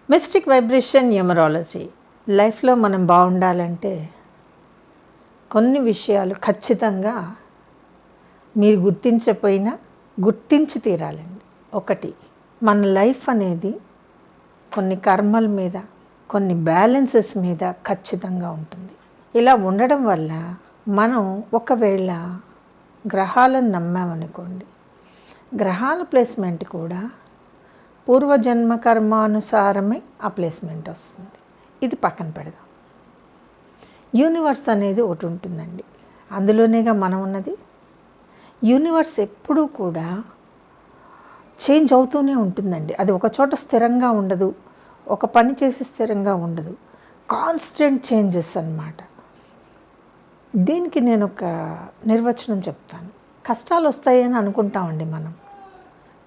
Mystic vibration numerology. లైఫ్లో మనం బాగుండాలంటే కొన్ని విషయాలు ఖచ్చితంగా మీరు గుర్తించకపోయినా గుర్తించి తీరాలండి. ఒకటి, మన లైఫ్ అనేది కొన్ని కర్మల మీద, కొన్ని బ్యాలెన్సెస్ మీద ఖచ్చితంగా ఉంటుంది. ఇలా ఉండడం వల్ల మనం ఒకవేళ గ్రహాలను నమ్మామనుకోండి, గ్రహాల ప్లేస్మెంట్ కూడా పూర్వజన్మ కర్మానుసారమే ఆ ప్లేస్మెంట్ వస్తుంది. ఇది పక్కన పెడదాం. యూనివర్స్ అనేది ఒకటి ఉంటుందండి, అందులోనేగా మనం ఉన్నది. యూనివర్స్ ఎప్పుడూ కూడా చేంజ్ అవుతూనే ఉంటుందండి. అది ఒక చోట స్థిరంగా ఉండదు, ఒక పని చేసి స్థిరంగా ఉండదు, కాన్స్టెంట్ చేంజెస్ అన్నమాట. దీనికి నేను ఒక నిర్వచనం చెప్తాను. కష్టాలు వస్తాయని అనుకుంటామండి మనం.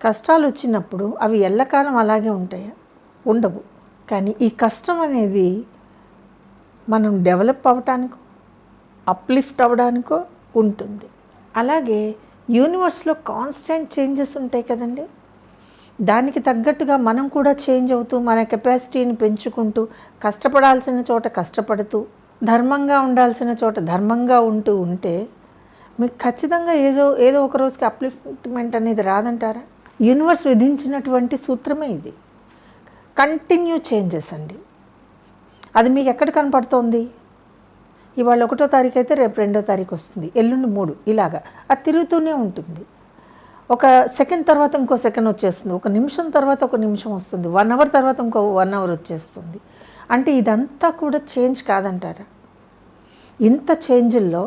కష్టాలు వచ్చినప్పుడు అవి ఎల్లకాలం అలాగే ఉంటాయా? ఉండవు. కానీ ఈ కష్టం అనేది మనం డెవలప్ అవ్వటానికో, అప్లిఫ్ట్ అవ్వడానికో ఉంటుంది. అలాగే యూనివర్స్లో కాన్స్టెంట్ చేంజెస్ ఉంటాయి కదండి. దానికి తగ్గట్టుగా మనం కూడా చేంజ్ అవుతూ మన కెపాసిటీని పెంచుకుంటూ, కష్టపడాల్సిన చోట కష్టపడుతూ, ధర్మంగా ఉండాల్సిన చోట ధర్మంగా ఉంటే మీకు ఖచ్చితంగా ఏదో ఒక రోజుకి అప్లిఫ్ట్మెంట్ అనేది రాదంటారా? యూనివర్స్ విధించినటువంటి సూత్రమే ఇది. కంటిన్యూ చేంజెస్ అండి. అది మీకు ఎక్కడ కనపడుతోంది? ఇవాళ 1వ తారీఖు అయితే రేపు 2వ తారీఖు వస్తుంది, ఎల్లుండి 3, ఇలాగా అది తిరుగుతూనే ఉంటుంది. ఒక సెకండ్ తర్వాత ఇంకో సెకండ్ వచ్చేస్తుంది, ఒక నిమిషం తర్వాత ఒక నిమిషం వస్తుంది, 1 అవర్ తర్వాత ఇంకో 1 అవర్ వచ్చేస్తుంది. అంటే ఇదంతా కూడా చేంజ్ కాదంటారా? ఇంత చేంజ్ల్లో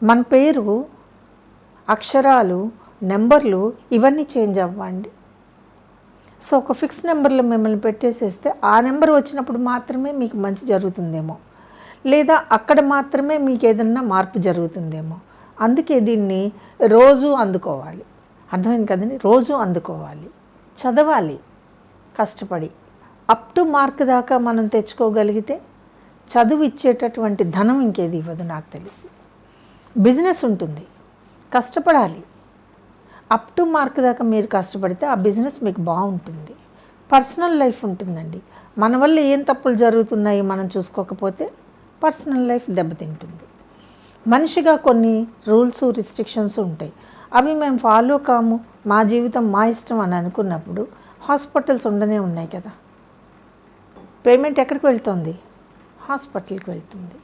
మన పేరు, అక్షరాలు, నెంబర్లు ఇవన్నీ చేంజ్ అవ్వండి. సో ఒక ఫిక్స్ నెంబర్లో మిమ్మల్ని పెట్టేసేస్తే ఆ నెంబర్ వచ్చినప్పుడు మాత్రమే మీకు మంచి జరుగుతుందేమో, లేదా అక్కడ మాత్రమే మీకు ఏదన్నా మార్పు జరుగుతుందేమో. అందుకే దీన్ని రోజు అందుకోవాలి. అర్థమైంది కదండి? రోజు అందుకోవాలి, చదవాలి కష్టపడి. అప్ టు మార్క్ దాకా మనం తెచ్చుకోగలిగితే చదువు ఇచ్చేటటువంటి ధనం ఇంకేది ఇవ్వదు నాకు తెలిసి. బిజినెస్ ఉంటుంది, కష్టపడాలి. అప్ టు మార్క్ దాకా మీరు కష్టపడితే ఆ బిజినెస్ మీకు బాగుంటుంది. పర్సనల్ లైఫ్ ఉంటుందండి. మన వల్ల ఏం తప్పులు జరుగుతున్నాయి మనం చూసుకోకపోతే పర్సనల్ లైఫ్ దెబ్బతింటుంది. మనిషిగా కొన్ని రూల్స్, రిస్ట్రిక్షన్స్ ఉంటాయి. అవి మేము ఫాలో కాము, మా జీవితం మా ఇష్టం అని అనుకున్నప్పుడు హాస్పిటల్స్ ఉండనే ఉన్నాయి కదా. పేమెంట్ ఎక్కడికి వెళ్తుంది? హాస్పిటల్కి వెళ్తుంది.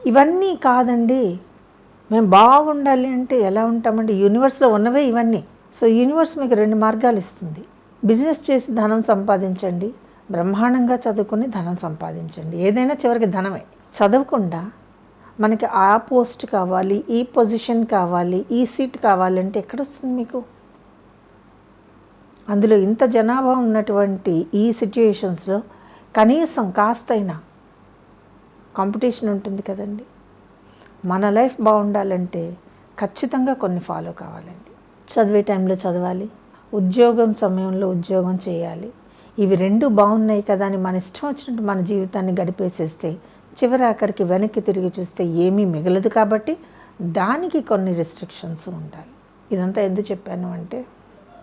ఇవన్నీ కాదండి, మేము బాగుండాలి అంటే ఎలా ఉంటామండి? యూనివర్స్లో ఉన్నవే ఇవన్నీ. సో యూనివర్స్ మీకు 2 మార్గాలు ఇస్తుంది. బిజినెస్ చేసి ధనం సంపాదించండి, బ్రహ్మాండంగా చదువుకొని ధనం సంపాదించండి. ఏదైనా చివరికి ధనమే. చదవకుండా మనకి ఆ పోస్ట్ కావాలి, ఈ పొజిషన్ కావాలి, ఈ సీట్ కావాలంటే ఎక్కడొస్తుంది మీకు? అందులో ఇంత జనాభా ఉన్నటువంటి ఈ సిచ్యుయేషన్స్లో కనీసం కాస్తైనా కాంపిటీషన్ ఉంటుంది కదండి. మన లైఫ్ బాగుండాలంటే ఖచ్చితంగా కొన్ని ఫాలో కావాలండి. చదివే టైంలో చదవాలి, ఉద్యోగం సమయంలో ఉద్యోగం చేయాలి. ఇవి 2 బాగున్నాయి కదా అని మన ఇష్టం వచ్చినట్టు మన జీవితాన్ని గడిపేసేస్తే చివరి ఆఖరికి వెనక్కి తిరిగి చూస్తే ఏమీ మిగలదు. కాబట్టి దానికి కొన్ని రెస్ట్రిక్షన్స్ ఉండాలి. ఇదంతా ఎందుకు చెప్పాను అంటే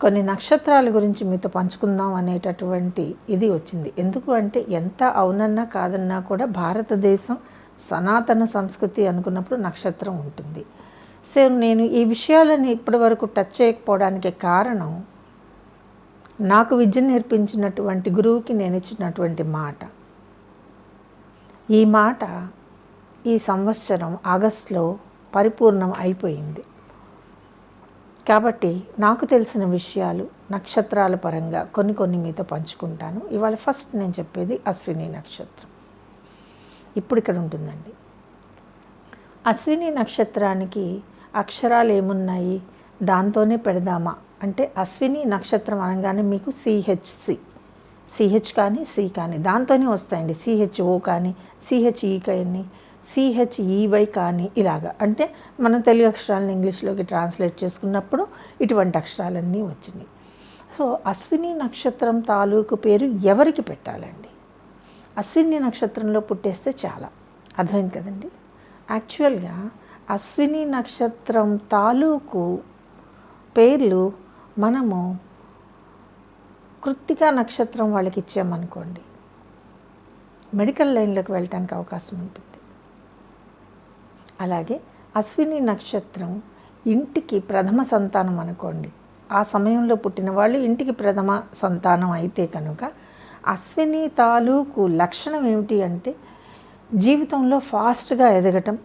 కొన్ని నక్షత్రాల గురించి మీతో పంచుకుందాం అనేటటువంటి ఇది వచ్చింది. ఎందుకు అంటే ఎంత అవునన్నా కాదన్నా కూడా భారతదేశం సనాతన సంస్కృతి అనుకున్నప్పుడు నక్షత్రం ఉంటుంది. సో నేను ఈ విషయాలని ఇప్పటి వరకు టచ్ చేయకపోవడానికి కారణం నాకు విద్య నేర్పించినటువంటి గురువుకి నేను ఇచ్చినటువంటి మాట. ఈ మాట ఈ సంవత్సరం ఆగస్టులో పరిపూర్ణం అయిపోయింది. కాబట్టి నాకు తెలిసిన విషయాలు నక్షత్రాల పరంగా కొన్ని మీతో పంచుకుంటాను. ఇవాళ ఫస్ట్ నేను చెప్పేది అశ్విని నక్షత్రం. ఇప్పుడు ఇక్కడ ఉంటుందండి. అశ్విని నక్షత్రానికి అక్షరాలు ఏమున్నాయి దాంతోనే పెడదామా అంటే, అశ్విని నక్షత్రం అనగానే మీకు సిహెచ్ కానీ సి కానీ దాంతోనే వస్తాయండి. సిహెచ్ఓ కానీ, సిహెచ్ఈ కానీ, సిహెచ్ఈవై కానీ, ఇలాగా. అంటే మనం తెలుగు అక్షరాలను ఇంగ్లీష్లోకి ట్రాన్స్లేట్ చేసుకున్నప్పుడు ఇటువంటి అక్షరాలన్నీ వచ్చినాయి. సో అశ్విని నక్షత్రం తాలూకు పేరు ఎవరికి పెట్టాలండి? అశ్విని నక్షత్రంలో పుట్టేస్తే చాలా. అర్థమైంది కదండి? యాక్చువల్గా అశ్విని నక్షత్రం తాలూకు పేర్లు మనము కృత్తికా నక్షత్రం వాళ్ళకి ఇచ్చామనుకోండి, మెడికల్ లైన్లోకి వెళ్ళటానికి అవకాశం ఉంటుంది. అలాగే అశ్విని నక్షత్రం ఇంటికి ప్రథమ సంతానం అనుకోండి, ఆ సమయంలో పుట్టిన వాళ్ళు ఇంటికి ప్రథమ సంతానం అయితే కనుక అశ్విని తాలూకు లక్షణం ఏమిటి అంటే జీవితంలో ఫాస్ట్గా ఎదగటం,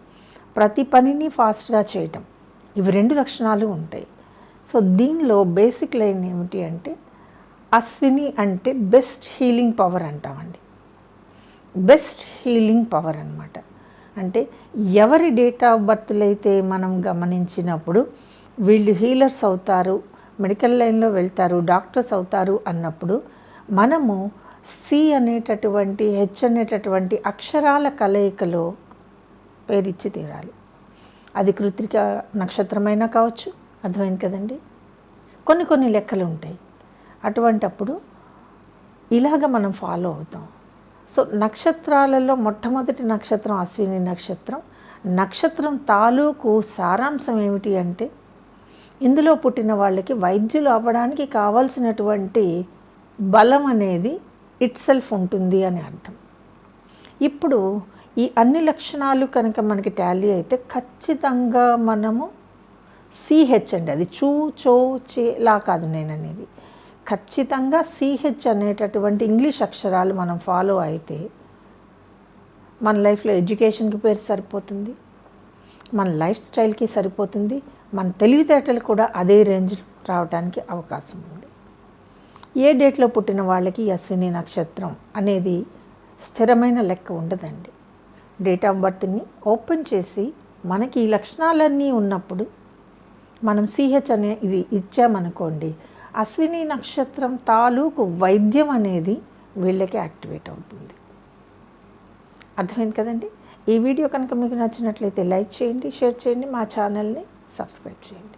ప్రతి పనిని ఫాస్ట్గా చేయటం, ఇవి 2 లక్షణాలు ఉంటాయి. సో దీనిలో బేసిక్ లైన్ ఏమిటి అంటే అశ్విని అంటే బెస్ట్ హీలింగ్ పవర్ అంటామండి. బెస్ట్ హీలింగ్ పవర్ అన్నమాట. అంటే ఎవరి డేట్ ఆఫ్ బర్త్లు అయితే మనం గమనించినప్పుడు వీళ్ళు హీలర్స్ అవుతారు, మెడికల్ లైన్లో వెళ్తారు, డాక్టర్స్ అవుతారు అన్నప్పుడు మనము సి అనేటటువంటి హెచ్ అనేటటువంటి అక్షరాల కలయికలో పేరిచ్చి తీరాలి. అది కృత్తిక నక్షత్రమైనా కావచ్చు, అర్థమైంది కదండి. కొన్ని లెక్కలు ఉంటాయి. అటువంటప్పుడు ఇలాగ మనం ఫాలో అవుతాం. సో నక్షత్రాలలో మొట్టమొదటి నక్షత్రం అశ్విని నక్షత్రం. నక్షత్రం తాలూకు సారాంశం ఏమిటి అంటే ఇందులో పుట్టిన వాళ్ళకి వైద్యులు అవ్వడానికి కావాల్సినటువంటి బలం అనేది ఇట్ సెల్ఫ్ ఉంటుంది అని అర్థం. ఇప్పుడు ఈ అన్ని లక్షణాలు కనుక మనకి టాలీ అయితే ఖచ్చితంగా మనము సిహెచ్ అండి, అది చూ చో చేలా కాదు నేను అనేది, ఖచ్చితంగా సిహెచ్ అనేటటువంటి ఇంగ్లీష్ అక్షరాలు మనం ఫాలో అయితే మన లైఫ్లో ఎడ్యుకేషన్కి పేరు సరిపోతుంది, మన లైఫ్ స్టైల్కి సరిపోతుంది, మన తెలివితేటలు కూడా అదే రేంజ్ రావడానికి అవకాశం ఉంది. ఏ డేట్లో పుట్టిన వాళ్ళకి అశ్విని నక్షత్రం అనేది స్థిరమైన లెక్క ఉండదండి. డేట్ ఆఫ్ బర్త్ని ఓపెన్ చేసి మనకి ఈ లక్షణాలన్నీ ఉన్నప్పుడు మనం సిహెచ్ అనే ఇది ఇచ్చామనుకోండి, అశ్విని నక్షత్రం తాలూకు వైద్యం అనేది వీళ్ళకి యాక్టివేట్ అవుతుంది. అర్థమైంది కదండి. ఈ వీడియో కనుక మీకు నచ్చినట్లయితే లైక్ చేయండి, షేర్ చేయండి, మా ఛానల్ని సబ్స్క్రైబ్ చేయండి.